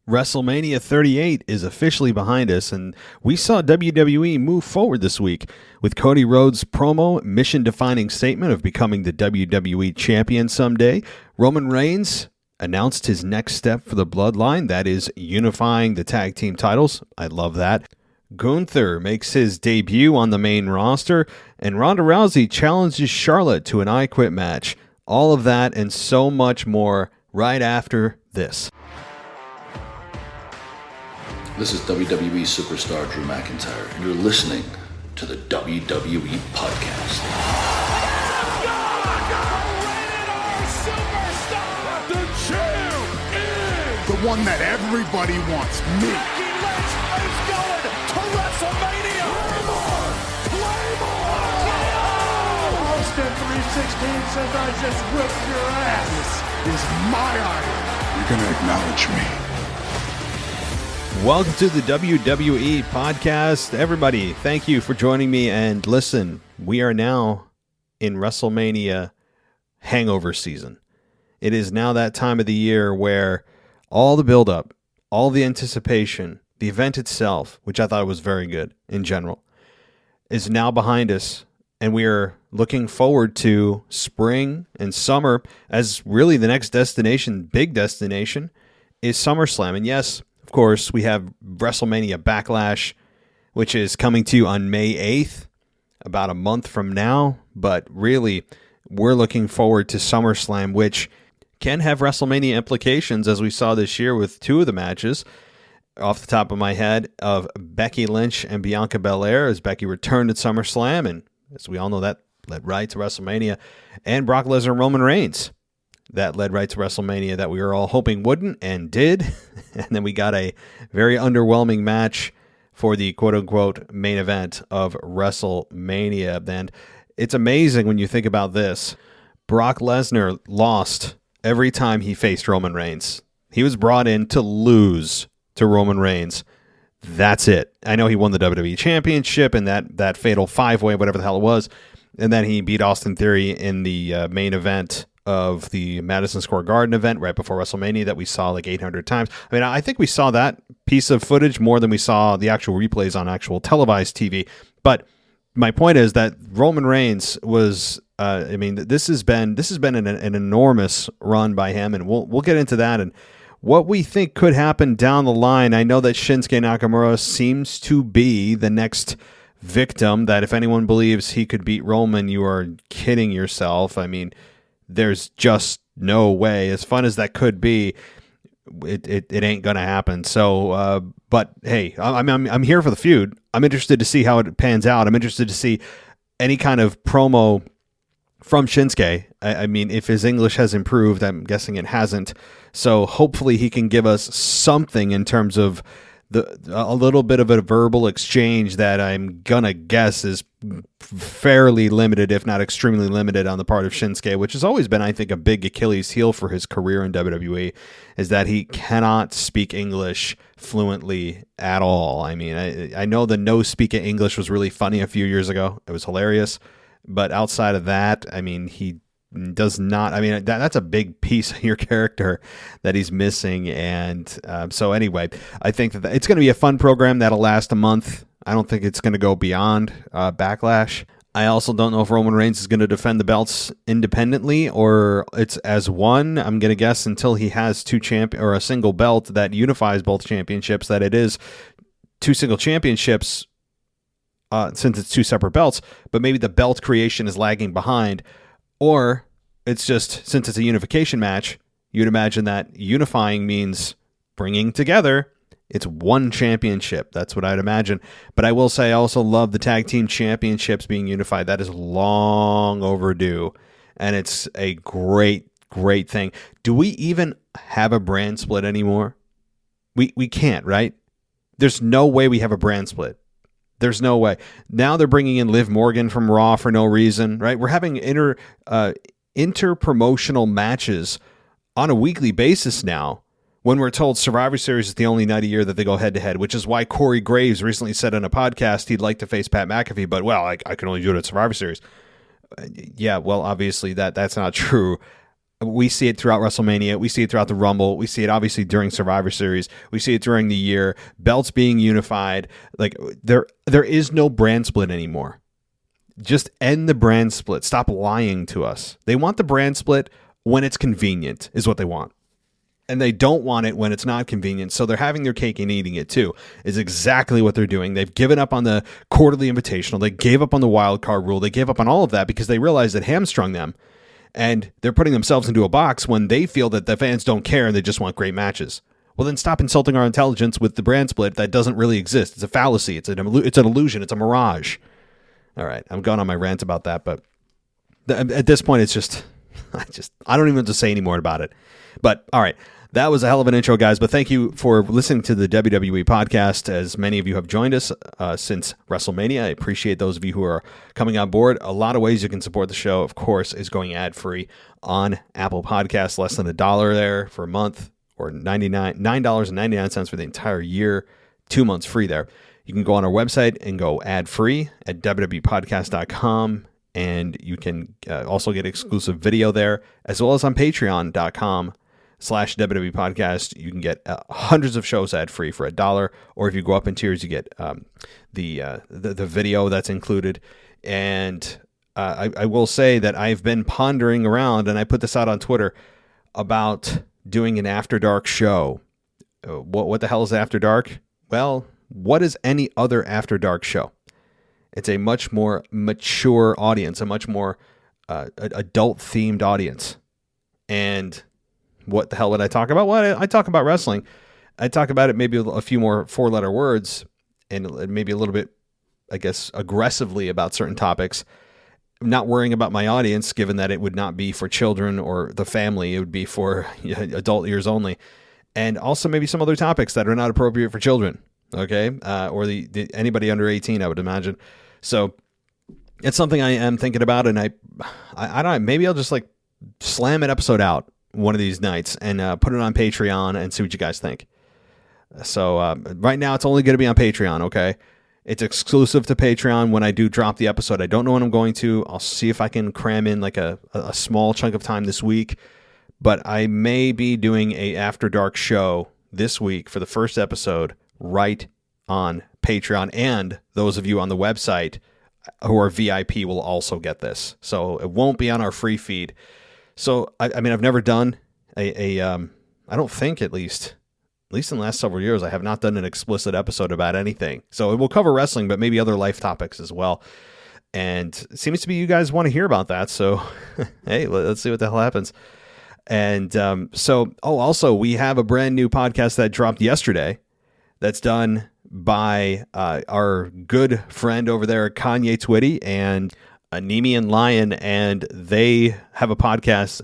WrestleMania 38 is officially behind us, and we saw WWE move forward this week with Cody Rhodes' promo mission-defining statement of becoming the WWE champion someday. Roman Reigns announced his next step for the Bloodline, that is unifying the tag team titles. I love that. Gunther makes his debut on the main roster, and Ronda Rousey challenges Charlotte to an I Quit match. All of that and so much more right after this. This is WWE superstar Drew McIntyre, and you're listening to the WWE Podcast. The champ is the one that everybody wants, me. Becky Lynch is going to WrestleMania. Claymore! Austin 316 says I just whipped your ass. This is my idol. You're going to acknowledge me. Welcome to the WWE Podcast. Everybody, thank you for joining me. And listen, we are now in WrestleMania hangover season. It is now that time of the year where all the buildup, all the anticipation, the event itself, which I thought was very good in general, is now behind us. And we are looking forward to spring and summer as really the next destination, big destination, is SummerSlam. And yes, of course, we have WrestleMania Backlash, which is coming to you on May 8th, about a month from now. But really, we're looking forward to SummerSlam, which can have WrestleMania implications, as we saw this year with two of the matches, off the top of my head, of Becky Lynch and Bianca Belair, as Becky returned at SummerSlam, and as we all know, that led right to WrestleMania, and Brock Lesnar and Roman Reigns. That led right to WrestleMania that we were all hoping wouldn't, and did. And then we got a very underwhelming match for the quote-unquote main event of WrestleMania. And it's amazing when you think about this. Brock Lesnar lost every time he faced Roman Reigns. He was brought in to lose to Roman Reigns. That's it. I know he won the WWE Championship and that fatal five-way, whatever the hell it was. And then he beat Austin Theory in the main event of the Madison Square Garden event right before WrestleMania that we saw like 800 times. I mean, I think we saw that piece of footage more than we saw the actual replays on actual televised TV. But my point is that Roman Reigns was, this has been an enormous run by him, and we'll get into that and what we think could happen down the line. I know that Shinsuke Nakamura seems to be the next victim, that if anyone believes he could beat Roman, you are kidding yourself. I mean, there's just no way. As fun as that could be, it ain't gonna happen. So, but hey, I'm here for the feud. I'm interested to see how it pans out. I'm interested to see any kind of promo from Shinsuke. I mean, if his English has improved, I'm guessing it hasn't. So hopefully he can give us something in terms of a little bit of a verbal exchange that I'm gonna guess is fairly limited, if not extremely limited, on the part of Shinsuke, which has always been, I think, a big Achilles heel for his career in WWE, is that he cannot speak English fluently at all. I mean, I know the no speaking English was really funny a few years ago. It was hilarious. But outside of that, I mean, he does not. I mean, that's a big piece of your character that he's missing. And so anyway, I think that it's going to be a fun program that'll last a month. I don't think it's going to go beyond Backlash. I also don't know if Roman Reigns is going to defend the belts independently or it's as one. I'm going to guess until he has a single belt that unifies both championships, that it is two single championships. Since it's two separate belts, but maybe the belt creation is lagging behind, or it's just, since it's a unification match, you'd imagine that unifying means bringing together. It's one championship. That's what I'd imagine. But I will say I also love the tag team championships being unified. That is long overdue, and it's a great, great thing. Do we even have a brand split anymore? We can't, right? There's no way we have a brand split. There's no way. Now they're bringing in Liv Morgan from Raw for no reason, right? We're having inter-promotional matches on a weekly basis now when we're told Survivor Series is the only night a year that they go head-to-head, which is why Corey Graves recently said on a podcast he'd like to face Pat McAfee, but, well, I can only do it at Survivor Series. Yeah, well, obviously that's not true. We see it throughout WrestleMania. We see it throughout the Rumble. We see it obviously during Survivor Series. We see it during the year. Belts being unified. Like there is no brand split anymore. Just end the brand split. Stop lying to us. They want the brand split when it's convenient, is what they want. And they don't want it when it's not convenient. So they're having their cake and eating it too, is exactly what they're doing. They've given up on the quarterly invitational. They gave up on the wild card rule. They gave up on all of that because they realized it hamstrung them. And they're putting themselves into a box when they feel that the fans don't care and they just want great matches. Well, then stop insulting our intelligence with the brand split that doesn't really exist. It's a fallacy. It's an illusion. It's a mirage. All right, I'm going on my rant about that, but at this point, it's just, I don't even have to say any more about it. But all right, that was a hell of an intro, guys. But thank you for listening to the WWE podcast. As many of you have joined us since WrestleMania, I appreciate those of you who are coming on board. A lot of ways you can support the show, of course, is going ad-free on Apple Podcasts, less than $1 there for a month, or $9.99 for the entire year, 2 months free there. You can go on our website and go ad-free at www.podcast.com, and you can also get exclusive video there, as well as on patreon.com/WWE podcast. You can get hundreds of shows ad-free for $1, or if you go up in tiers, you get the video that's included. And I will say that I've been pondering around, and I put this out on Twitter, about doing an After Dark show. What the hell is After Dark? Well, what is any other After Dark show? It's a much more mature audience, a much more adult-themed audience. And what the hell would I talk about? Well, I talk about wrestling. I talk about it maybe a few more four-letter words and maybe a little bit, I guess, aggressively about certain topics. Not worrying about my audience, given that it would not be for children or the family. It would be for adult ears only. And also maybe some other topics that are not appropriate for children. Okay. Or anybody under 18, I would imagine. So it's something I am thinking about. And I don't know, maybe I'll just like slam an episode out one of these nights and put it on Patreon and see what you guys think. So right now it's only going to be on Patreon. Okay. It's exclusive to Patreon when I do drop the episode. I don't know when I'm going to. I'll see if I can cram in like a small chunk of time this week. But I may be doing a After Dark show this week for the first episode right on Patreon. And those of you on the website who are VIP will also get this. So it won't be on our free feed. So, I mean, I've never done I don't think at least in the last several years, I have not done an explicit episode about anything. So it will cover wrestling, but maybe other life topics as well. And it seems to be you guys want to hear about that. So, hey, let's see what the hell happens. And also, we have a brand new podcast that dropped yesterday that's done by our good friend over there, Kanye Twitty and Anemian Lion. And they have a podcast.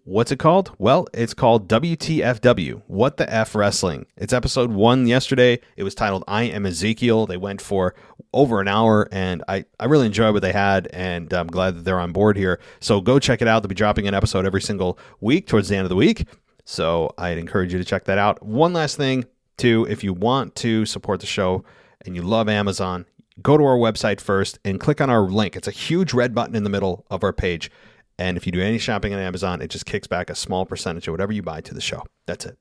What's it called? Well, it's called WTFW, What the F Wrestling. It's episode 1 yesterday. It was titled I Am Ezekiel. They went for over an hour, and I really enjoyed what they had, and I'm glad that they're on board here. So go check it out. They'll be dropping an episode every single week towards the end of the week. So I'd encourage you to check that out. One last thing, too, if you want to support the show and you love Amazon, go to our website first and click on our link. It's a huge red button in the middle of our page. And if you do any shopping on Amazon, it just kicks back a small percentage of whatever you buy to the show. That's it.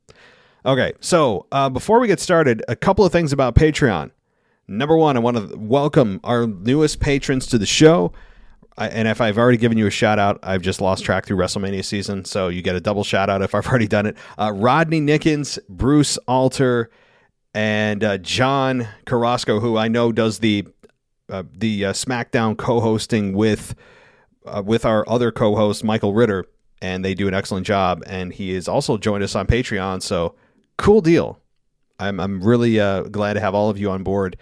Okay, so before we get started, a couple of things about Patreon. Number one, I want to welcome our newest patrons to the show. And if I've already given you a shout out, I've just lost track through WrestleMania season. So you get a double shout out if I've already done it. Rodney Nickens, Bruce Alter, and John Carrasco, who I know does the SmackDown co-hosting with our other co-host, Michael Ritter, and they do an excellent job. And he has also joined us on Patreon, so cool deal. I'm really glad to have all of you on board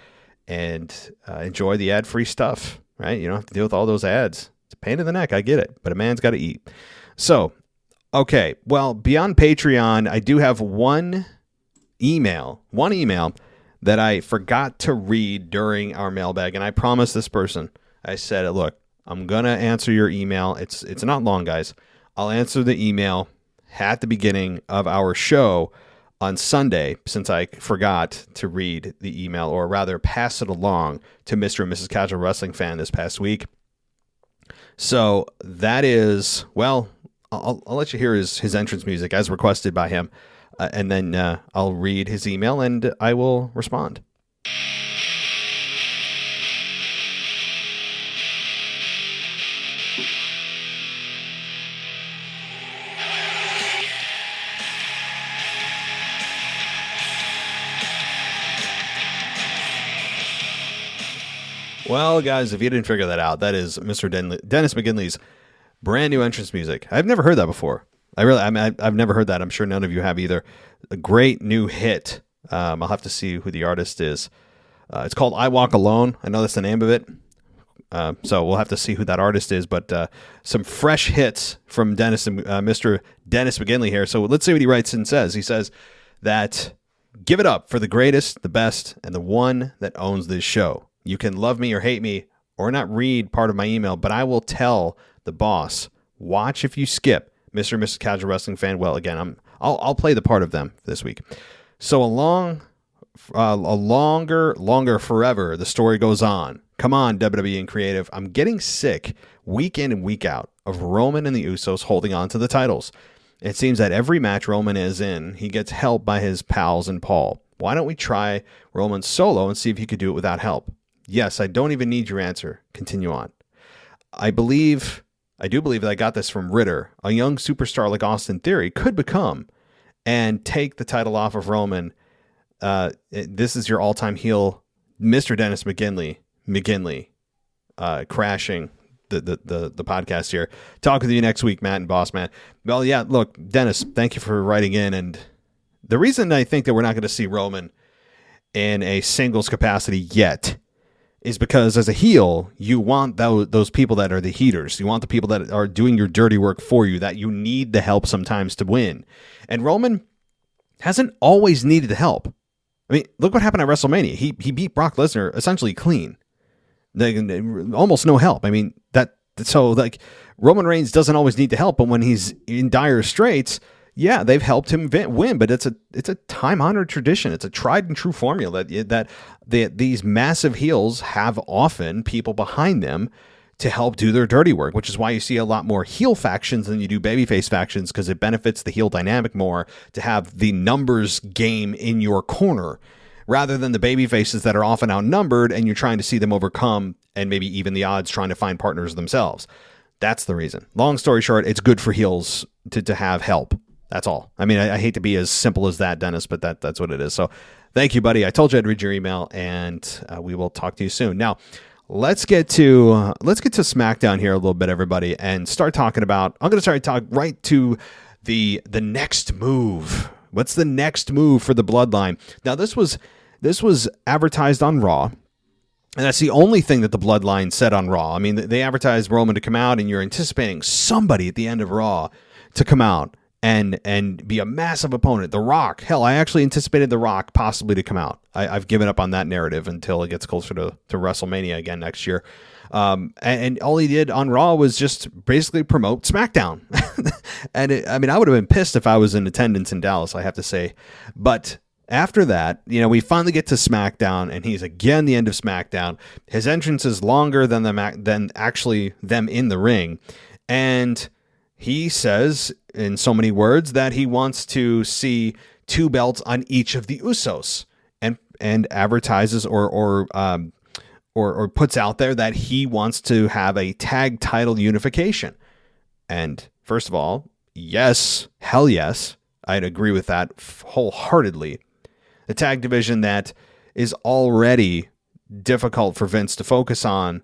and enjoy the ad-free stuff, right? You don't have to deal with all those ads. It's a pain in the neck, I get it, but a man's got to eat. So, okay, well, beyond Patreon, I do have one email that I forgot to read during our mailbag, and I promised this person, I said, look, I'm going to answer your email. It's not long, guys. I'll answer the email at the beginning of our show on Sunday, since I forgot to read the email, or rather pass it along to Mr. and Mrs. Casual Wrestling Fan this past week. So that is, well, I'll let you hear his entrance music as requested by him, and then I'll read his email and I will respond. Well, guys, if you didn't figure that out, that is Mr. Dennis McGinley's brand new entrance music. I've never heard that before. I've never heard that. I'm sure none of you have either. A great new hit. I'll have to see who the artist is. It's called I Walk Alone. I know that's the name of it. So we'll have to see who that artist is. But some fresh hits from Mr. Dennis McGinley here. So let's see what he writes and says. He says that give it up for the greatest, the best, and the one that owns this show. You can love me or hate me or not read part of my email, but I will tell the boss, watch if you skip, Mr. and Mrs. Casual Wrestling Fan. Well, again, I'll play the part of them this week. So longer, forever, the story goes on. Come on, WWE and Creative. I'm getting sick week in and week out of Roman and the Usos holding on to the titles. It seems that every match Roman is in, he gets help by his pals and Paul. Why don't we try Roman solo and see if he could do it without help? Yes, I don't even need your answer. Continue on. I do believe that I got this from Ritter. A young superstar like Austin Theory could become and take the title off of Roman. This is your all-time heel, Mr. Dennis McGinley, crashing the podcast here. Talk with you next week, Matt and Boss Man. Well, yeah, look, Dennis, thank you for writing in. And the reason I think that we're not going to see Roman in a singles capacity yet is because as a heel, you want those people that are the heaters. You want the people that are doing your dirty work for you, that you need the help sometimes to win. And Roman hasn't always needed the help. I mean, look what happened at WrestleMania. He beat Brock Lesnar essentially clean. Almost no help. I mean, Roman Reigns doesn't always need the help, but when he's in dire straits, yeah, they've helped him win, but it's a time-honored tradition. It's a tried and true formula that these massive heels have often people behind them to help do their dirty work, which is why you see a lot more heel factions than you do babyface factions, because it benefits the heel dynamic more to have the numbers game in your corner rather than the babyfaces that are often outnumbered and you're trying to see them overcome and maybe even the odds trying to find partners themselves. That's the reason. Long story short, it's good for heels to have help. That's all. I mean, I hate to be as simple as that, Dennis, but that's what it is. So thank you, buddy. I told you I'd read your email, and we will talk to you soon. Now, let's get to SmackDown here a little bit, everybody, and start talking about. I'm going to start talking right to the next move. What's the next move for the Bloodline? Now, this was advertised on Raw, and that's the only thing that the Bloodline said on Raw. I mean, they advertised Roman to come out, and you're anticipating somebody at the end of Raw to come out and be a massive opponent. The Rock. Hell, I actually anticipated The Rock possibly to come out. I've given up on that narrative until it gets closer to WrestleMania again next year. And all he did on Raw was just basically promote SmackDown. And I would have been pissed if I was in attendance in Dallas, I have to say. But after that, we finally get to SmackDown, and he's again the end of SmackDown. His entrance is longer than actually them in the ring. And he says in so many words that he wants to see 2 belts on each of the Usos, and advertises or puts out there that he wants to have a tag title unification. And first of all, yes, hell yes, I'd agree with that wholeheartedly. The tag division that is already difficult for Vince to focus on,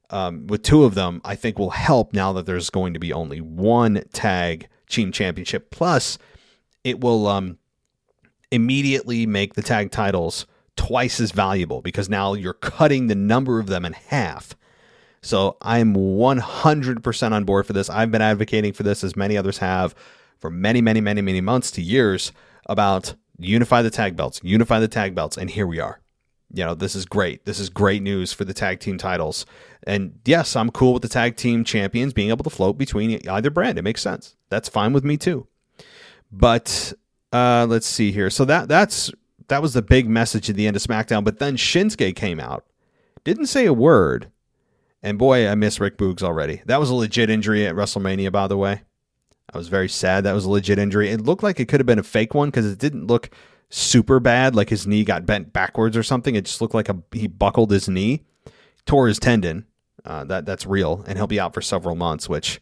with 2 of them, I think will help now that there's going to be only one tag team championship. Plus, it will immediately make the tag titles twice as valuable because now you're cutting the number of them in half. So I'm 100% on board for this. I've been advocating for this, as many others have, for many, many, many, many months to years, about unify the tag belts, and here we are. This is great. This is great news for the tag team titles. And yes, I'm cool with the tag team champions being able to float between either brand. It makes sense. That's fine with me too. But let's see here. So that was the big message at the end of SmackDown. But then Shinsuke came out, didn't say a word. And boy, I miss Rick Boogs already. That was a legit injury at WrestleMania, by the way. I was very sad that was a legit injury. It looked like it could have been a fake one because it didn't look super bad, like his knee got bent backwards or something. It just looked like he buckled his knee, tore his tendon. That's real, and he'll be out for several months, which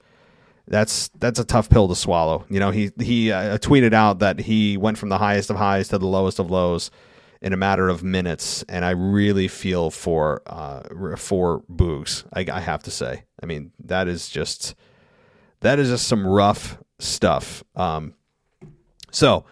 that's a tough pill to swallow. You know, he tweeted out that he went from the highest of highs to the lowest of lows in a matter of minutes, and I really feel for Boogs. I have to say, I mean, that is just some rough stuff. So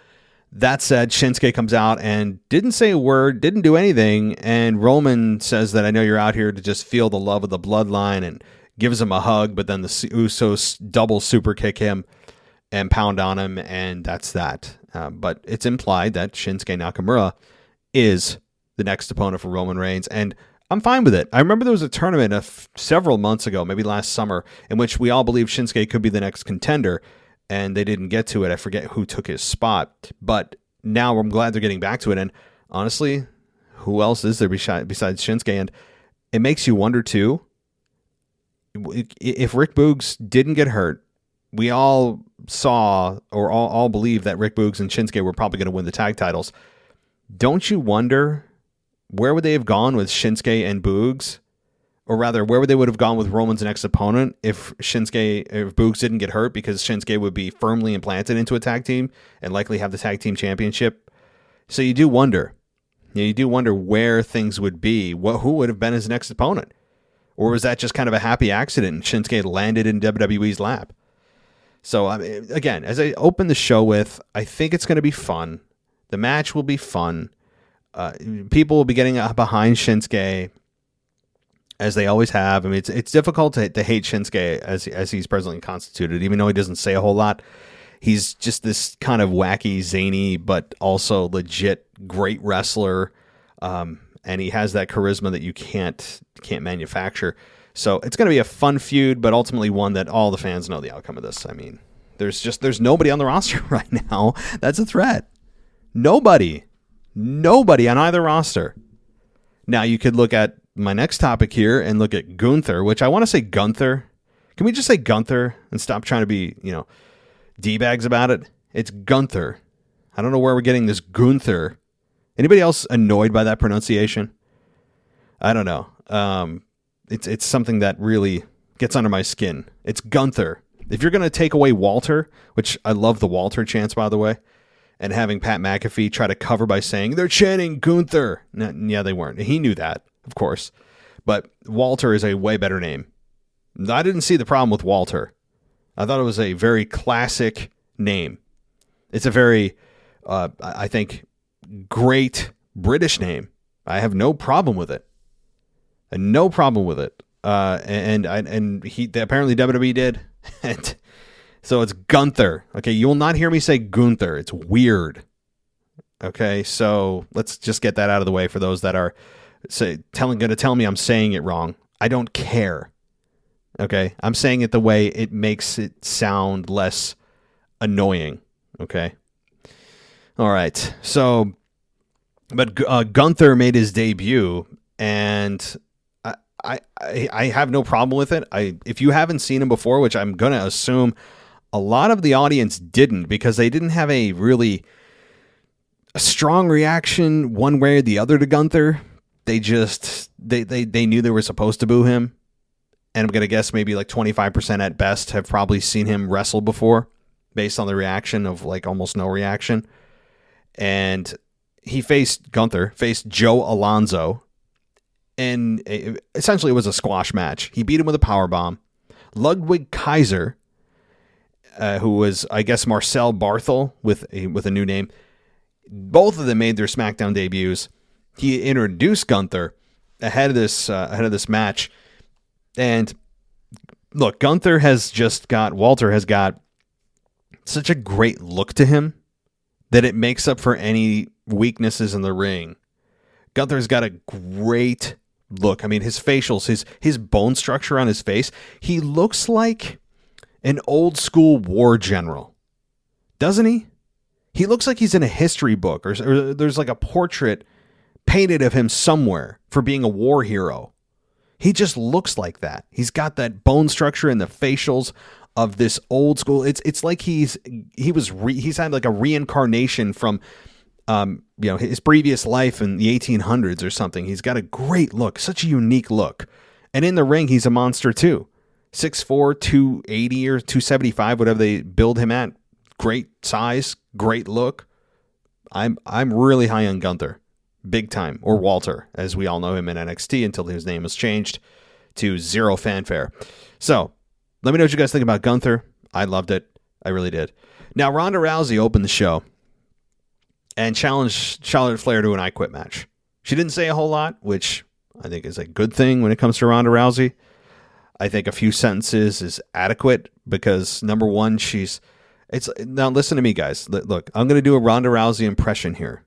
that said, Shinsuke comes out and didn't say a word, didn't do anything, and Roman says that I know you're out here to just feel the love of the bloodline, and gives him a hug, but then the Usos double super kick him and pound on him, and that's that. But it's implied that Shinsuke Nakamura is the next opponent for Roman Reigns, and I'm fine with it. I remember there was a tournament several months ago, maybe last summer, in which we all believed Shinsuke could be the next contender, and they didn't get to it. I forget who took his spot, but now I'm glad they're getting back to it, and honestly, who else is there besides Shinsuke? And it makes you wonder, too, if Rick Boogs didn't get hurt, we all saw or all believed that Rick Boogs and Shinsuke were probably going to win the tag titles. Don't you wonder where would they have gone with Shinsuke and Boogs? Or rather, where would they have gone with Roman's next opponent if Boogs didn't get hurt, because Shinsuke would be firmly implanted into a tag team and likely have the tag team championship. So you do wonder. You do wonder where things would be. Who would have been his next opponent? Or was that just kind of a happy accident and Shinsuke landed in WWE's lap? So, again, as I open the show with, I think it's going to be fun. The match will be fun. People will be getting behind Shinsuke, as they always have. I mean, it's difficult to hate Shinsuke as he's presently constituted, even though he doesn't say a whole lot. He's just this kind of wacky, zany, but also legit great wrestler. And he has that charisma that you can't manufacture. So it's going to be a fun feud, but ultimately one that all the fans know the outcome of this. I mean, there's nobody on the roster right now that's a threat. Nobody on either roster. Now you could look at my next topic here and look at Gunther, which I want to say Gunther. Can we just say Gunther and stop trying to be, D-bags about it? It's Gunther. I don't know where we're getting this Gunther. Anybody else annoyed by that pronunciation? I don't know. It's something that really gets under my skin. It's Gunther. If you're going to take away Walter, which I love the Walter chants, by the way, and having Pat McAfee try to cover by saying, they're chanting Gunther. Yeah, they weren't. He knew that, of course. But Walter is a way better name. I didn't see the problem with Walter. I thought it was a very classic name. It's a very, I think, great British name. I have no problem with it. And he apparently WWE did. And so it's Gunther. Okay, you will not hear me say Gunther. It's weird. Okay, so let's just get that out of the way for those that are going to tell me I'm saying it wrong. I don't care. Okay, I'm saying it the way it makes it sound less annoying. Okay. All right. So, but Gunther made his debut, and I have no problem with it. If you haven't seen him before, which I'm going to assume a lot of the audience didn't, because they didn't have a strong reaction one way or the other to Gunther. They just, they knew they were supposed to boo him. And I'm going to guess maybe like 25% at best have probably seen him wrestle before, based on the reaction of like almost no reaction. And Gunther faced Joe Alonzo, and essentially it was a squash match. He beat him with a powerbomb. Ludwig Kaiser, who was, I guess, Marcel Barthel with a new name, both of them made their SmackDown debuts. He introduced Gunther ahead of this match. And look, Walter has got such a great look to him that it makes up for any weaknesses in the ring. Gunther's got a great look. I mean, his facials, his bone structure on his face, he looks like an old school war general. Doesn't he? He looks like he's in a history book, or there's like a portrait painted of him somewhere for being a war hero. He just looks like that. He's got that bone structure and the facials of this old school. It's like he's had like a reincarnation from his previous life in the 1800s or something. He's got a great look, such a unique look. And in the ring, he's a monster too. 6'4", 280 or 275, whatever they build him at. Great size, great look. I'm really high on Gunther. Big time. Or Walter, as we all know him in NXT until his name was changed to zero fanfare. So, let me know what you guys think about Gunther. I loved it. I really did. Now, Ronda Rousey opened the show and challenged Charlotte Flair to an I Quit match. She didn't say a whole lot, which I think is a good thing when it comes to Ronda Rousey. I think a few sentences is adequate because, number one, now listen to me, guys. Look, I'm going to do a Ronda Rousey impression here,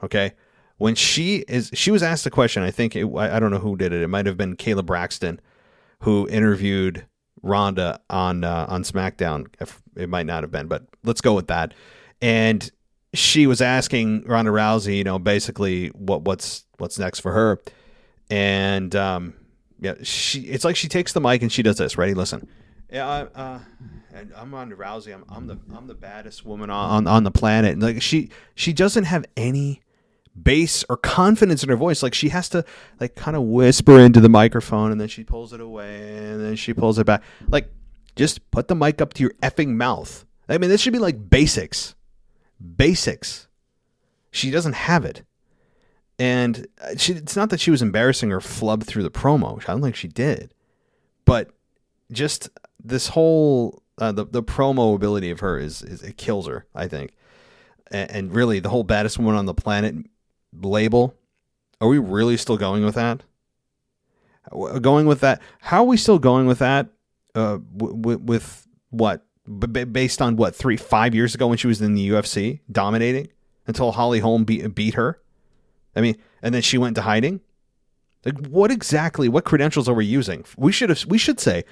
okay? When she was asked a question, I think, I don't know who did it. It might have been Kayla Braxton who interviewed Ronda on SmackDown. It might not have been, but let's go with that. And she was asking Ronda Rousey, basically what's next for her. And it's like she takes the mic and she does this. Ready? Listen. Yeah, and I'm Ronda Rousey. I'm the baddest woman on the planet. And like she doesn't have any bass or confidence in her voice. Like she has to like kind of whisper into the microphone and then she pulls it away and then she pulls it back. Like just put the mic up to your effing mouth. I mean, this should be like basics. She doesn't have it. And it's not that she was embarrassing or flubbed through the promo. I don't think she did. But just this whole the promo ability of her is it kills her, I think. And really the whole baddest woman on the planet label, are we really still going with that? How are we still going with that? With what? Based on what, 5 years ago when she was in the UFC dominating until Holly Holm beat her? I mean, and then she went to hiding? Like what credentials are we using? We should say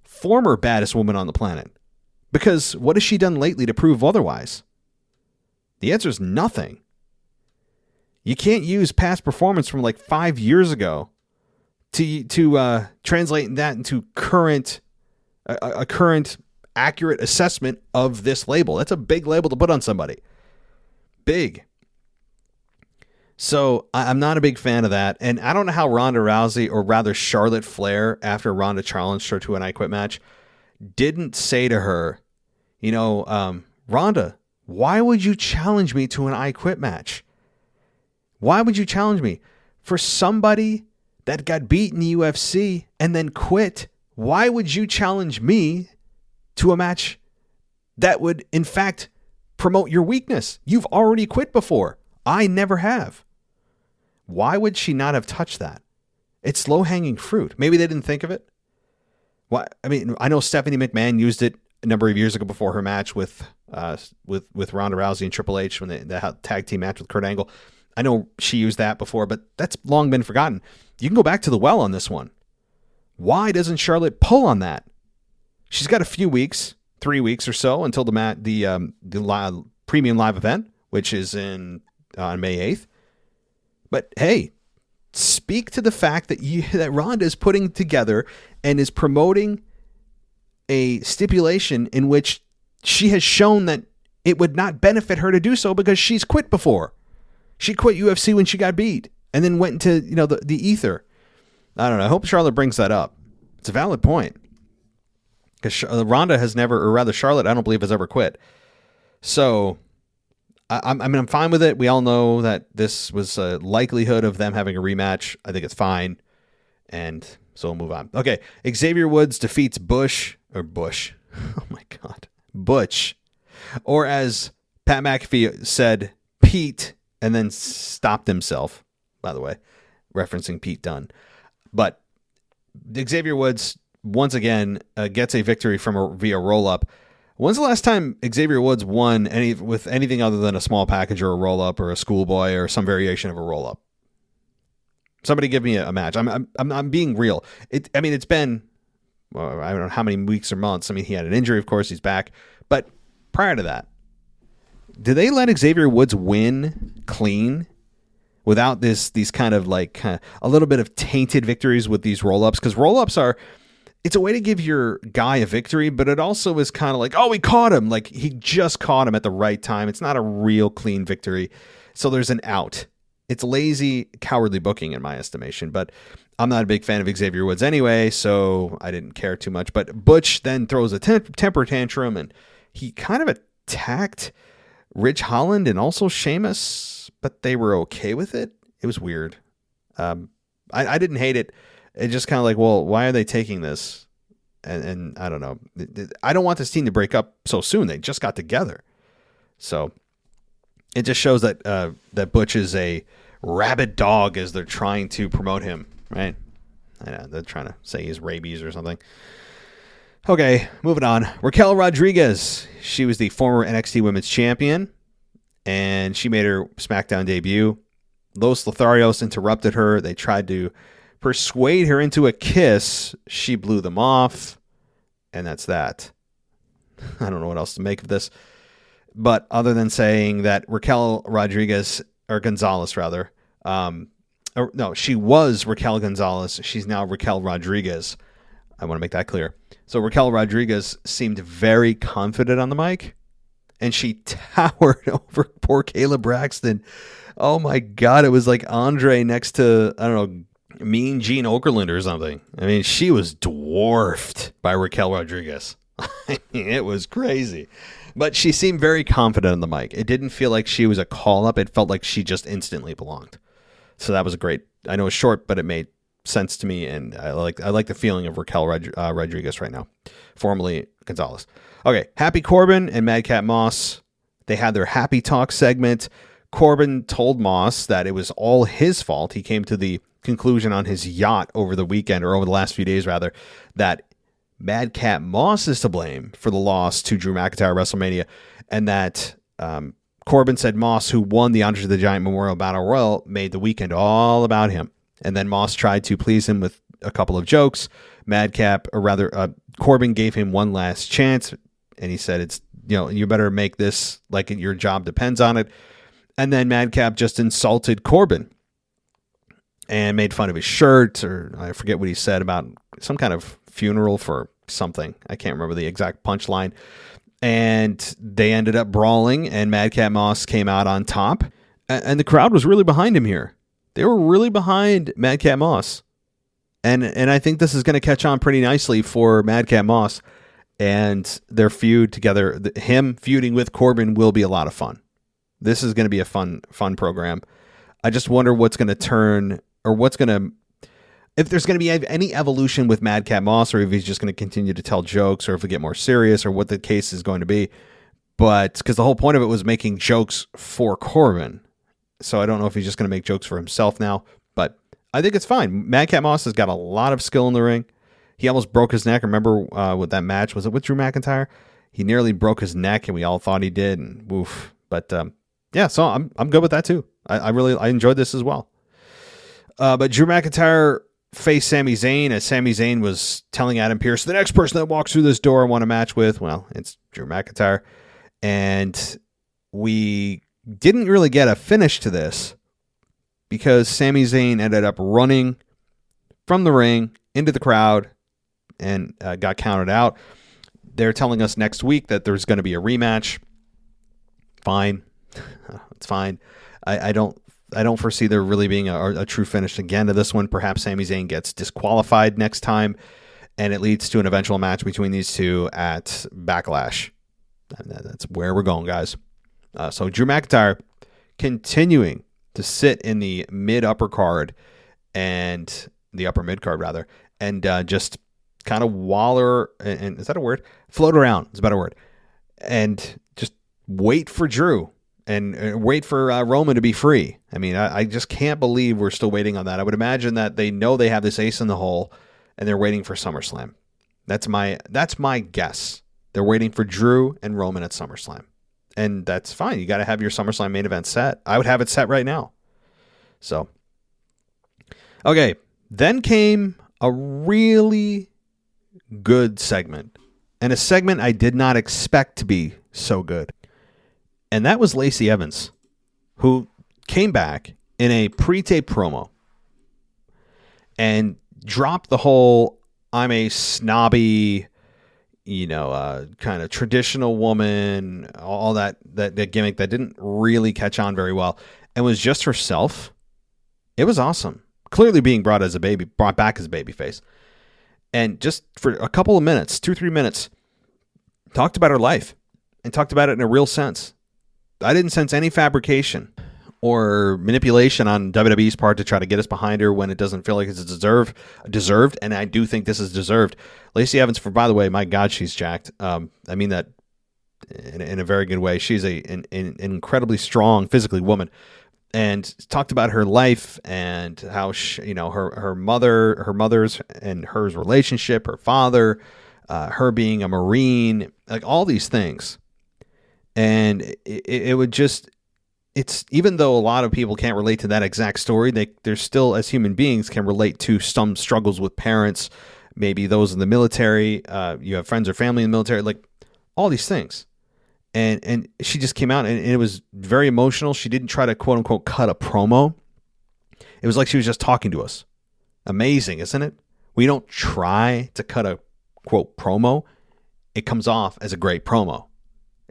former baddest woman on the planet. Because what has she done lately to prove otherwise? The answer is nothing. You can't use past performance from like 5 years ago to translate that into a current accurate assessment of this label. That's a big label to put on somebody. Big. So I'm not a big fan of that. And I don't know how Ronda Rousey, or rather Charlotte Flair, after Ronda challenged her to an I Quit match, didn't say to her, Ronda, why would you challenge me to an I Quit match? Why would you challenge me? For somebody that got beat in the UFC and then quit, why would you challenge me to a match that would, in fact, promote your weakness? You've already quit before. I never have. Why would she not have touched that? It's low-hanging fruit. Maybe they didn't think of it. Why? I mean, I know Stephanie McMahon used it a number of years ago before her match with Ronda Rousey and Triple H when they had tag team match with Kurt Angle. I know she used that before, but that's long been forgotten. You can go back to the well on this one. Why doesn't Charlotte pull on that? She's got a few weeks, 3 weeks or so, until the premium live event, which is on May 8th. But hey, speak to the fact that Ronda is putting together and is promoting a stipulation in which she has shown that it would not benefit her to do so because she's quit before. She quit UFC when she got beat and then went into the ether. I don't know. I hope Charlotte brings that up. It's a valid point. Because Ronda has never, or rather Charlotte, I don't believe has ever quit. So, I'm fine with it. We all know that this was a likelihood of them having a rematch. I think it's fine. And so we'll move on. Okay. Xavier Woods defeats Bush. Oh my God. Butch. Or as Pat McAfee said, Pete, and then stopped himself, by the way, referencing Pete Dunne. But Xavier Woods, once again, gets a victory via roll-up. When's the last time Xavier Woods won with anything other than a small package or a roll-up or a schoolboy or some variation of a roll-up? Somebody give me a match. I'm being real. It's been, I don't know how many weeks or months. I mean, he had an injury, of course, he's back. But prior to that, did they let Xavier Woods win clean without these kind of like a little bit of tainted victories with these roll-ups? Because roll-ups are, it's a way to give your guy a victory, but it also is kind of like, oh, we caught him. Like, he just caught him at the right time. It's not a real clean victory. So there's an out. It's lazy, cowardly booking in my estimation, but I'm not a big fan of Xavier Woods anyway, so I didn't care too much. But Butch then throws a temper tantrum, and he kind of attacked Ridge Holland and also Sheamus, but they were okay with it. It was weird. I didn't hate it. It's just kind of like, well, why are they taking this? And I don't know. I don't want this team to break up so soon. They just got together. So it just shows that that Butch is a rabid dog as they're trying to promote him, right? I know, they're trying to say he's rabies or something. Okay, moving on. Raquel Rodriguez. She was the former NXT Women's Champion, and she made her SmackDown debut. Los Lotharios interrupted her. They tried to persuade her into a kiss. She blew them off, and that's that. I don't know what else to make of this. But other than saying that Raquel Rodriguez, or Gonzalez rather, she was Raquel Gonzalez. She's now Raquel Rodriguez. I want to make that clear. So Raquel Rodriguez seemed very confident on the mic, and she towered over poor Kayla Braxton. Oh my God, it was like Andre next to, I don't know, Mean Gene Okerlund or something. I mean, she was dwarfed by Raquel Rodriguez. I mean, it was crazy. But she seemed very confident on the mic. It didn't feel like she was a call-up. It felt like she just instantly belonged. So that was great. I know it's short, but it made sense to me, and I like the feeling of Raquel Rodriguez right now, formerly Gonzalez. Okay, Happy Corbin and Madcap Moss, they had their Happy Talk segment. Corbin told Moss that it was all his fault. He came to the conclusion on his yacht over the weekend, or over the last few days rather, that Madcap Moss is to blame for the loss to Drew McIntyre at WrestleMania, and that Corbin said Moss, who won the Andre the Giant Memorial Battle Royal, made the weekend all about him. And then Moss tried to please him with a couple of jokes. Corbin gave him one last chance, and he said, "It's you better make this like your job depends on it." And then Madcap just insulted Corbin and made fun of his shirt, or I forget what he said about some kind of funeral for something. I can't remember the exact punchline. And they ended up brawling, and Madcap Moss came out on top. And the crowd was really behind him here. They were really behind Madcap Moss. And I think this is going to catch on pretty nicely for Madcap Moss. And their feud together, him feuding with Corbin, will be a lot of fun. This is going to be a fun program. I just wonder what's going to turn, or if there's going to be any evolution with Madcap Moss, or if he's just going to continue to tell jokes, or if we get more serious, or what the case is going to be. But because the whole point of it was making jokes for Corbin. So I don't know if he's just going to make jokes for himself now, but I think it's fine. Madcap Moss has got a lot of skill in the ring. He almost broke his neck. Remember with that match? Was it with Drew McIntyre? He nearly broke his neck, and we all thought he did. And woof. But yeah, so I'm good with that too. I enjoyed this as well. But Drew McIntyre faced Sami Zayn, as Sami Zayn was telling Adam Pearce, the next person that walks through this door I want a match with, well, it's Drew McIntyre. And we didn't really get a finish to this because Sami Zayn ended up running from the ring into the crowd and got counted out. They're telling us next week that there's going to be a rematch. Fine. It's fine. I don't foresee there really being a true finish again to this one. Perhaps Sami Zayn gets disqualified next time, and it leads to an eventual match between these two at Backlash. And that's where we're going, guys. So Drew McIntyre continuing to sit in the mid-upper card, and the upper mid-card, rather, and just kind of waller, and is that a word? Float around is a better word. And just wait for Drew. And wait for Roman to be free. I mean, I just can't believe we're still waiting on that. I would imagine that they know they have this ace in the hole, and they're waiting for SummerSlam. That's my guess. They're waiting for Drew and Roman at SummerSlam. And that's fine. You got to have your SummerSlam main event set. I would have it set right now. So, okay. Then came a really good segment. And a segment I did not expect to be so good. And that was Lacey Evans, who came back in a pre-tape promo and dropped the whole I'm a snobby, kind of traditional woman, all that gimmick that didn't really catch on very well and was just herself. It was awesome. Clearly being brought back as a babyface. And just for a couple of minutes, 2-3 minutes, talked about her life and talked about it in a real sense. I didn't sense any fabrication or manipulation on WWE's part to try to get us behind her when it doesn't feel like it's deserved. And I do think this is deserved. Lacey Evans, by the way, my God, she's jacked. I mean that in a very good way. She's an incredibly strong, physically woman, and talked about her life and how her mother's and hers relationship, her father, her being a Marine, like all these things. And it would just, it's, even though a lot of people can't relate to that exact story, they're still, as human beings, can relate to some struggles with parents, maybe those in the military, you have friends or family in the military, like all these things. And she just came out and it was very emotional. She didn't try to quote unquote cut a promo. It was like she was just talking to us. Amazing, isn't it? We don't try to cut a quote promo. It comes off as a great promo.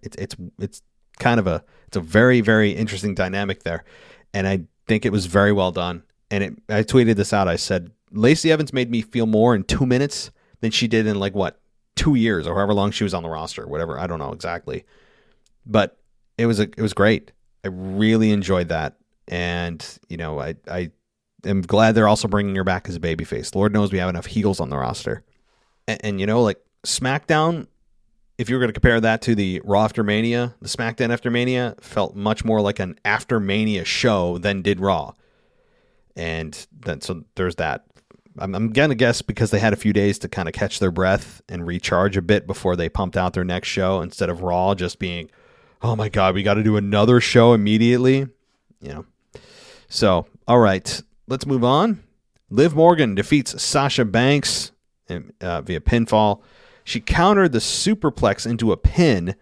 It's kind of it's a very, very interesting dynamic there. And I think it was very well done. And I tweeted this out. I said, Lacey Evans made me feel more in 2 minutes than she did in 2 years or however long she was on the roster, whatever. I don't know exactly. But it was great. I really enjoyed that. And, I am glad they're also bringing her back as a babyface. Lord knows we have enough heels on the roster. And SmackDown, if you were going to compare that to the Raw after Mania, the SmackDown after Mania felt much more like an after Mania show than did Raw. And then, so there's that. I'm going to guess because they had a few days to kind of catch their breath and recharge a bit before they pumped out their next show, instead of Raw just being, oh my God, we got to do another show immediately. So, all right, let's move on. Liv Morgan defeats Sasha Banks via pinfall. She countered the superplex into a pin.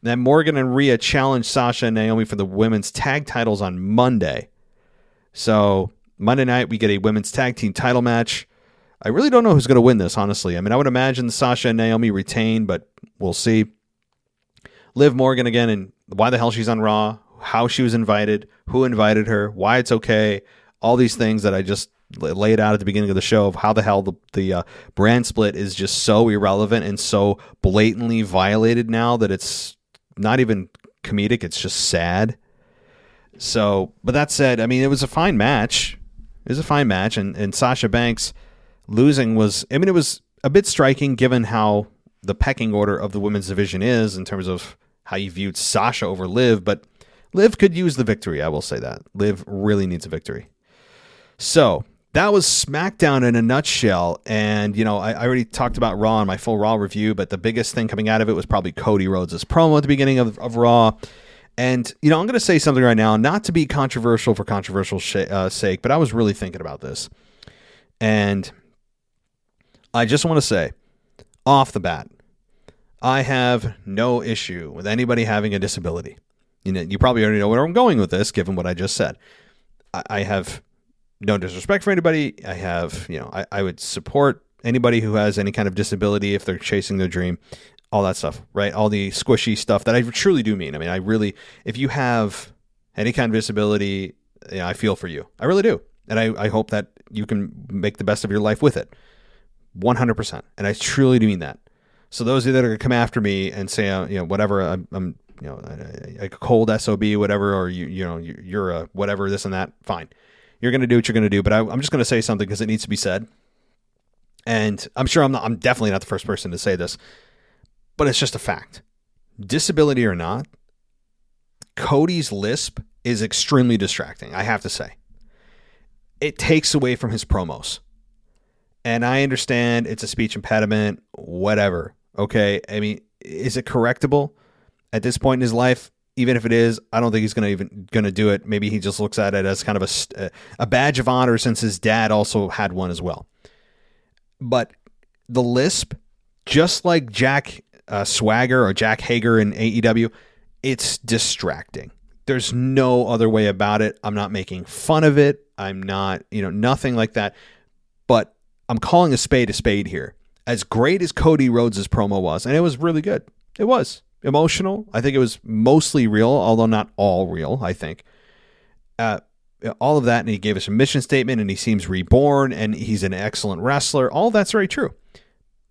Then Morgan and Rhea challenged Sasha and Naomi for the women's tag titles on Monday. So Monday night, we get a women's tag team title match. I really don't know who's going to win this, honestly. I mean, I would imagine Sasha and Naomi retain, but we'll see. Liv Morgan again, and why the hell she's on Raw, how she was invited, who invited her, why it's okay, all these things that I just laid out at the beginning of the show of how the hell the brand split is just so irrelevant and so blatantly violated now that it's not even comedic, it's just sad. So, but that said, I mean, it was a fine match. It was a fine match, and Sasha Banks losing was, I mean, it was a bit striking given how the pecking order of the women's division is in terms of how you viewed Sasha over Liv, but Liv could use the victory, I will say that. Liv really needs a victory. So, that was SmackDown in a nutshell, and, I already talked about Raw in my full Raw review, but the biggest thing coming out of it was probably Cody Rhodes' promo at the beginning of Raw. And, I'm going to say something right now, not to be controversial for controversial sake, but I was really thinking about this. And I just want to say, off the bat, I have no issue with anybody having a disability. You probably already know where I'm going with this, given what I just said. I have no disrespect for anybody. I have, I would support anybody who has any kind of disability if they're chasing their dream. All that stuff, right? All the squishy stuff that I truly do mean. I mean, I really, if you have any kind of disability, I feel for you. I really do. And I hope that you can make the best of your life with it. 100%. And I truly do mean that. So those of you that are going to come after me and say, whatever, I'm a cold SOB, whatever, or you're a whatever, this and that, fine. You're going to do what you're going to do. But I'm just going to say something because it needs to be said. And I'm sure I'm definitely not the first person to say this. But it's just a fact. Disability or not, Cody's lisp is extremely distracting, I have to say. It takes away from his promos. And I understand it's a speech impediment, whatever. Okay, I mean, is it correctable at this point in his life? Even if it is, I don't think he's going to do it. Maybe he just looks at it as kind of a badge of honor, since his dad also had one as well. But the lisp, just like Jack Swagger or Jack Hager in AEW, it's distracting. There's no other way about it. I'm not making fun of it. I'm not, nothing like that. But I'm calling a spade here. as great as Cody Rhodes' promo was, and it was really good. It was emotional. I think it was mostly real, although not all real, I think. All of that, and he gave us a mission statement, and he seems reborn, and he's an excellent wrestler. All that's very true.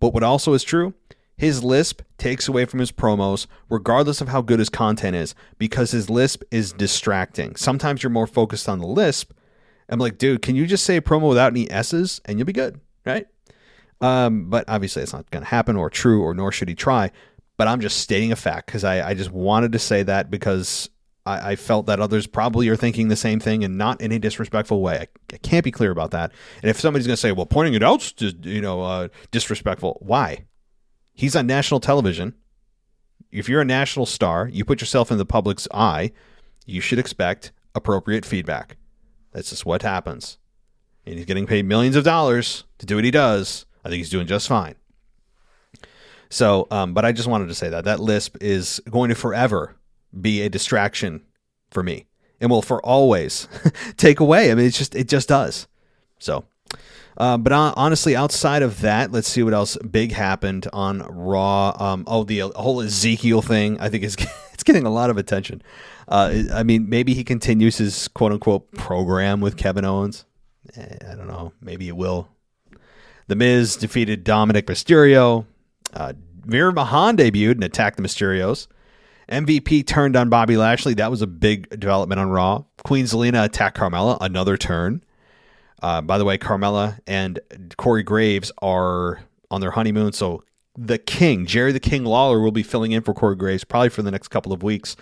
But what also is true, his lisp takes away from his promos, regardless of how good his content is, because his lisp is distracting. Sometimes you're more focused on the lisp. I'm like, dude, can you just say a promo without any S's, and you'll be good, right? But obviously it's not going to happen, or true, or nor should he try. But I'm just stating a fact, because I just wanted to say that, because I felt that others probably are thinking the same thing, and not in a disrespectful way. I can't be clear about that. And if somebody's going to say, well, pointing it out's disrespectful, why? He's on national television. If you're a national star, you put yourself in the public's eye, you should expect appropriate feedback. That's just what happens. And he's getting paid millions of dollars to do what he does. I think he's doing just fine. So, but I just wanted to say that lisp is going to forever be a distraction for me, and will for always take away. I mean, it just does. So, but honestly, outside of that, let's see what else big happened on Raw. The whole Ezekiel thing, I think it's getting a lot of attention. I mean, maybe he continues his quote unquote program with Kevin Owens. I don't know. Maybe it will. The Miz defeated Dominic Mysterio. Veer Mahan debuted and attacked the Mysterios. MVP turned on Bobby Lashley. That was a big development on Raw. Queen Zelina attacked Carmella. Another turn. By the way, Carmella and Corey Graves are on their honeymoon. So the King, Jerry the King Lawler, will be filling in for Corey Graves probably for the next couple of weeks.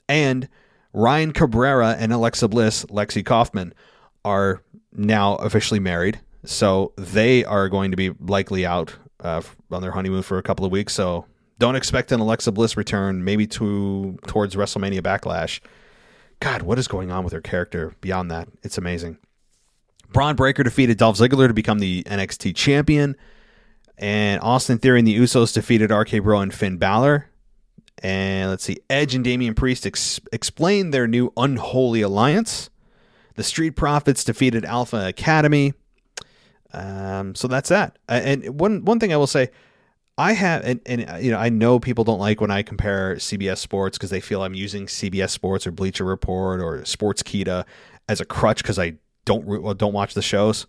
And Ryan Cabrera and Alexa Bliss, Lexi Kaufman, are now officially married. So they are going to be likely out on their honeymoon for a couple of weeks. So don't expect an Alexa Bliss return, maybe towards WrestleMania Backlash. God, what is going on with her character beyond that? It's amazing. Braun Breaker defeated Dolph Ziggler to become the NXT champion. And Austin Theory and the Usos defeated RK Bro and Finn Balor. And let's see, Edge and Damian Priest explained their new unholy alliance. The Street Profits defeated Alpha Academy. So that's that. And one thing I will say, I have, and I know people don't like when I compare CBS Sports because they feel I'm using CBS Sports or Bleacher Report or Sportskeeda as a crutch because I don't watch the shows.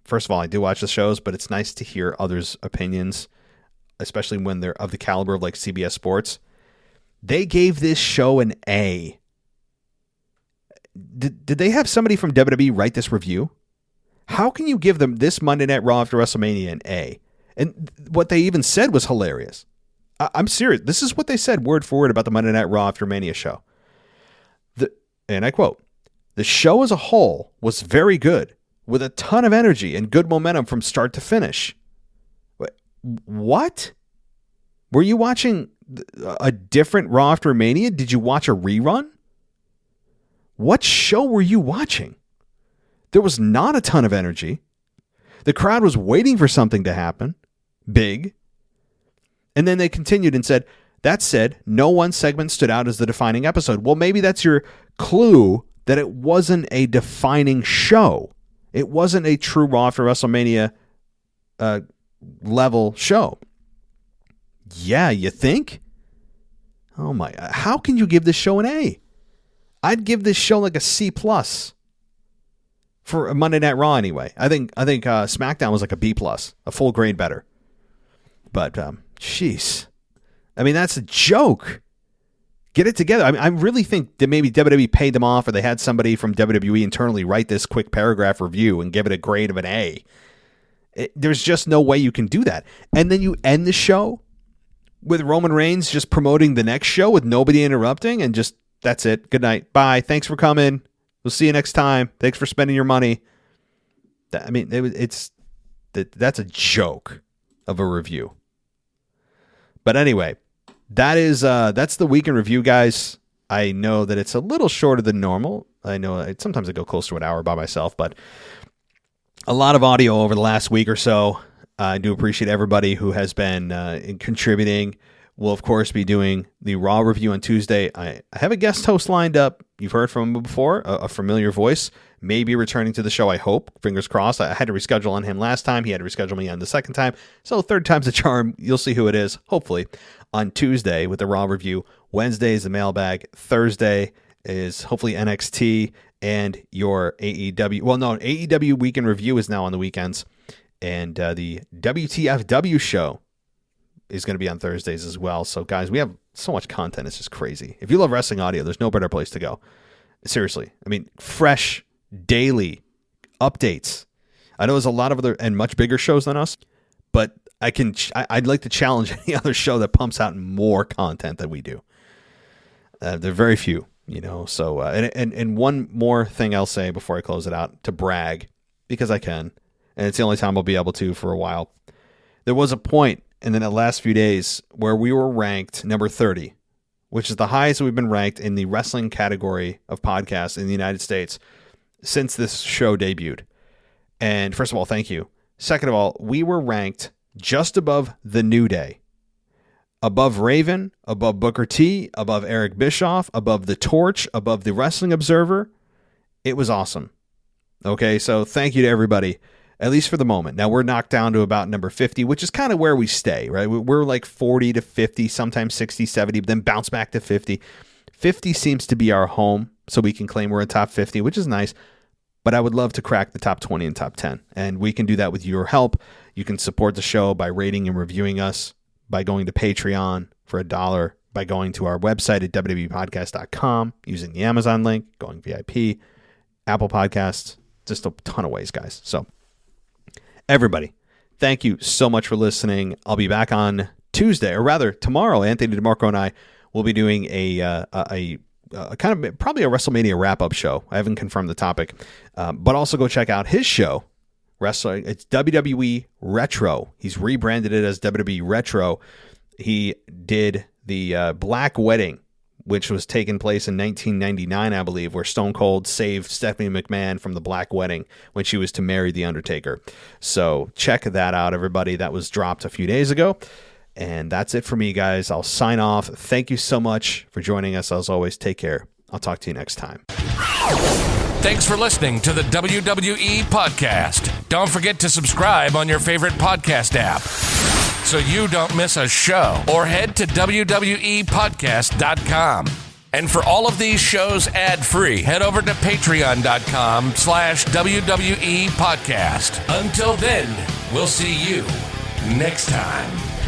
First of all, I do watch the shows, but it's nice to hear others' opinions, especially when they're of the caliber of like CBS Sports. They gave this show an A. Did they have somebody from WWE write this review? How can you give them this Monday Night Raw after WrestleMania an A? And what they even said was hilarious. I'm serious. This is what they said word for word about the Monday Night Raw after Mania show. And I quote, "The show as a whole was very good, with a ton of energy and good momentum from start to finish." What? Were you watching a different Raw after Mania? Did you watch a rerun? What show were you watching? There was not a ton of energy. The crowd was waiting for something to happen big. And then they continued and said, that said, no one segment stood out as the defining episode. Well, maybe that's your clue that it wasn't a defining show. It wasn't a true Raw after WrestleMania level show. Yeah, you think? Oh my, how can you give this show an A? I'd give this show like a C+ for a Monday Night Raw anyway. I think SmackDown was like a B+, a full grade better. But jeez, I mean, that's a joke. Get it together. I mean, I really think that maybe WWE paid them off, or they had somebody from WWE internally write this quick paragraph review and give it a grade of an A. There's just no way you can do that. And then you end the show with Roman Reigns just promoting the next show with nobody interrupting, and just, that's it. Good night. Bye. Thanks for coming. We'll see you next time. Thanks for spending your money. I mean, that's a joke of a review. But anyway, that's the week in review, guys. I know that it's a little shorter than normal. I know sometimes I go close to an hour by myself, but a lot of audio over the last week or so. I do appreciate everybody who has been contributing We'll, of course, be doing the Raw review on Tuesday. I have a guest host lined up. You've heard from him before, a familiar voice, maybe returning to the show, I hope. Fingers crossed. I had to reschedule on him last time. He had to reschedule me on the second time. So third time's a charm. You'll see who it is, hopefully, on Tuesday with the Raw review. Wednesday is the mailbag. Thursday is hopefully NXT and your AEW. Well, no, AEW Weekend Review is now on the weekends. And the WTFW show is going to be on Thursdays as well. So, guys, we have so much content. It's just crazy. If you love wrestling audio, there's no better place to go. Seriously. I mean, fresh, daily updates. I know there's a lot of other and much bigger shows than us, but I'd like to challenge any other show that pumps out more content than we do. There are very few, So, and one more thing I'll say before I close it out, to brag, because I can, and it's the only time I'll be able to for a while. There was a point in the last few days where we were ranked number 30, which is the highest we've been ranked in the wrestling category of podcasts in the United States since this show debuted. And first of all, thank you. Second of all, we were ranked just above The New Day, above Raven, above Booker T, above Eric Bischoff, above The Torch, above The Wrestling Observer. It was awesome. Okay, so thank you to everybody, at least for the moment. Now we're knocked down to about number 50, which is kind of where we stay, right? We're like 40 to 50, sometimes 60, 70, but then bounce back to 50. 50 seems to be our home, so we can claim we're in top 50, which is nice. But I would love to crack the top 20 and top 10. And we can do that with your help. You can support the show by rating and reviewing us, by going to Patreon for $1, by going to our website at www.podcast.com, using the Amazon link, going VIP, Apple Podcasts, just a ton of ways, guys. So, everybody, thank you so much for listening. I'll be back on Tuesday, or rather tomorrow. Anthony DeMarco and I will be doing a kind of probably a WrestleMania wrap-up show. I haven't confirmed the topic, but also go check out his show. It's WWE Retro. He's rebranded it as WWE Retro. He did the Black Wedding, which was taking place in 1999, I believe, where Stone Cold saved Stephanie McMahon from the Black Wedding when she was to marry The Undertaker. So check that out, everybody. That was dropped a few days ago. And that's it for me, guys. I'll sign off. Thank you so much for joining us. As always, take care. I'll talk to you next time. Thanks for listening to the WWE Podcast. Don't forget to subscribe on your favorite podcast app so you don't miss a show, or head to WWEpodcast.com. And for all of these shows ad-free, head over to patreon.com/WWE Podcast. Until then, we'll see you next time.